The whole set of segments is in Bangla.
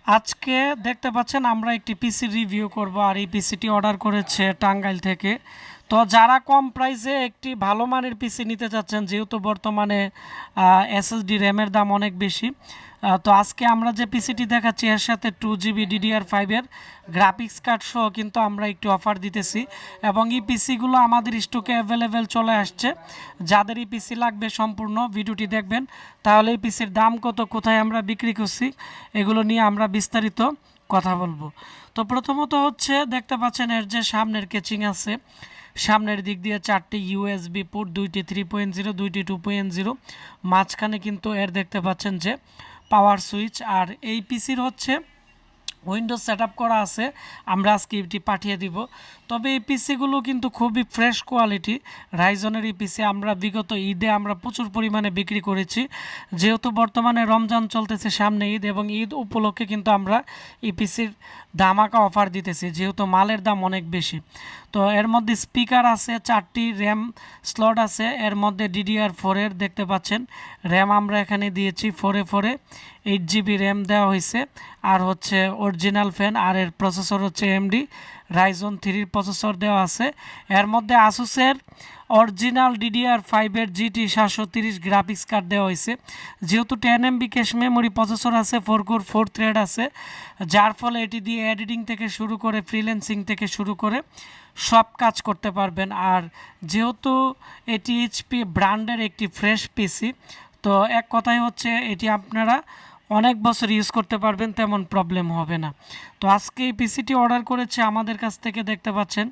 আজকে দেখতে পাচ্ছেন আমরা একটি পিসি রিভিউ করব, আর এই পিসিটি অর্ডার করেছে টাঙ্গাইল থেকে। তো যারা কম প্রাইসে একটি ভালো মানের পিসি নিতে চাচ্ছেন, যেহেতু বর্তমানে এসএসডি র্যামের দাম অনেক বেশি, তো আজকে আমরা যে পিসিটি দেখাচ্ছি এর সাথে 2GB DDR5-এর গ্রাফিক্স কার্ড সহ কিন্তু আমরা একটু অফার দিতেছি, এবং এই পিসিগুলো আমাদের স্টকে অ্যাভেলেবেল চলে আসছে। যাদের এই পিসি লাগবে সম্পূর্ণ ভিডিওটি দেখবেন, তাহলে এই পিসির দাম কত, কোথায় আমরা বিক্রি করছি, এগুলো নিয়ে আমরা বিস্তারিত কথা বলবো। তো প্রথমত হচ্ছে দেখতে পাচ্ছেন এর যে সামনের কেচিং আছে, সামনের দিক দিয়ে 4টি ইউএসবি পোর্ট, 2টি 3.0, 2টি 2.0, মাঝখানে কিন্তু এর দেখতে পাচ্ছেন যে পাওয়ার সুইচ। আর এই পিসির হচ্ছে উইন্ডোজ সেট করা আছে, আমরা আজকে এটি পাঠিয়ে দিব। তবে এই পিসিগুলো কিন্তু খুবই ফ্রেশ কোয়ালিটি। রাইজনের এই পিসি আমরা বিগত ঈদে আমরা প্রচুর পরিমাণে বিক্রি করেছি, যেহেতু বর্তমানে রমজান চলতেছে, সামনে ঈদ, এবং ঈদ উপলক্ষে কিন্তু আমরা এই পিসির ধামাকা অফার দিতেছি, যেহেতু মালের দাম অনেক বেশি। তো এর মধ্যে স্পিকার আছে, 4টি র্যাম স্লট আছে, এর মধ্যে DDR4-এর দেখতে পাচ্ছেন র্যাম আমরা এখানে দিয়েছি 4 8GB র্যাম দেওয়া হয়েছে। আর হচ্ছে অরিজিনাল ফ্যান, আর এর প্রসেসর হচ্ছে AMD Ryzen 3 প্রসেসর দেওয়া আছে। এর মধ্যে আসুসের অরিজিনাল DDR5-এর GT 730 গ্রাফিক্স কার্ড দেওয়া হয়েছে। যেহেতু 10MB ক্যাশ মেমোরি প্রসেসর আছে, 4 কোর 4 থ্রেড আছে, যার ফলে এটি দিয়ে এডিটিং থেকে শুরু করে ফ্রিল্যান্সিং থেকে শুরু করে সব কাজ করতে পারবেন। আর যেহেতু এটি HP ব্র্যান্ডের একটি ফ্রেশ পিসি, তো এক কথাই হচ্ছে এটি আপনারা অনেক বছর ইউজ করতে পারবেন, তেমন প্রবলেম হবে না। তো আজকে এই পিসিটি অর্ডার করেছে আমাদের কাছ থেকে, দেখতে পাচ্ছেন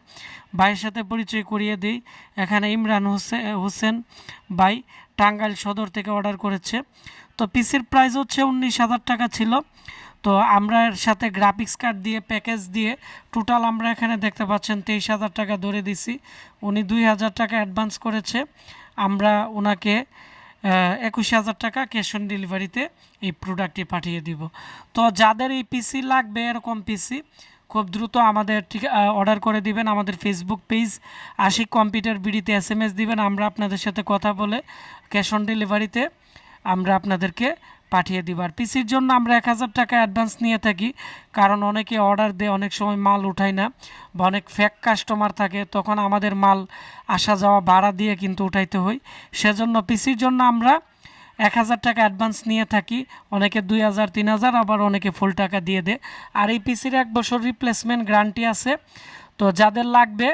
ভাইয়ের সাথে পরিচয় করিয়ে দিই। এখানে ইমরান হোসেন ভাই টাঙ্গাইল সদর থেকে অর্ডার করেছে। তো পিসির প্রাইস হচ্ছে 19,000 টাকা ছিল। তো আমরা এর সাথে গ্রাফিক্স কার্ড দিয়ে প্যাকেজ দিয়ে টোটাল আমরা এখানে দেখতে পাচ্ছেন 23,000 টাকা ধরে দিছি। উনি 2,000 টাকা অ্যাডভান্স করেছে, আমরা ওনাকে 21,000 টাকা ক্যাশ অন ডেলিভারিতে এই প্রোডাক্টটি পাঠিয়ে দিব। তো যাদের এই পিসি লাগবে, এরকম পিসি খুব দ্রুত আমাদের ঠিক অর্ডার করে দিবেন। আমাদের ফেসবুক পেজ আশিক কম্পিউটার বিডিতে SMS দিবেন, আমরা আপনাদের সাথে কথা বলে ক্যাশ অন ডেলিভারিতে আমরা আপনাদেরকে পাঠিয়ে দিব। আর পিসির জন্য আমরা 1,000 টাকা অ্যাডভান্স নিয়ে থাকি, কারণ অনেকে অর্ডার দেয়, অনেক সময় মাল উঠায় না, বা অনেক ফেক কাস্টমার থাকে, তখন আমাদের মাল আসা যাওয়া ভাড়া দিয়ে কিন্তু উঠাইতে হয়। সেজন্য পিসির জন্য আমরা 1,000 টাকা অ্যাডভান্স নিয়ে থাকি, অনেকে 2,000 3,000, আবার অনেকে ফুল টাকা দিয়ে দেয়। আর এই পিসির 1 বছর রিপ্লেসমেন্ট গ্যারান্টি আছে। তো যাদের লাগবে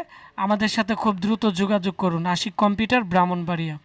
আমাদের সাথে খুব দ্রুত যোগাযোগ করুন। আশিক কম্পিউটার, ব্রাহ্মণবাড়িয়া।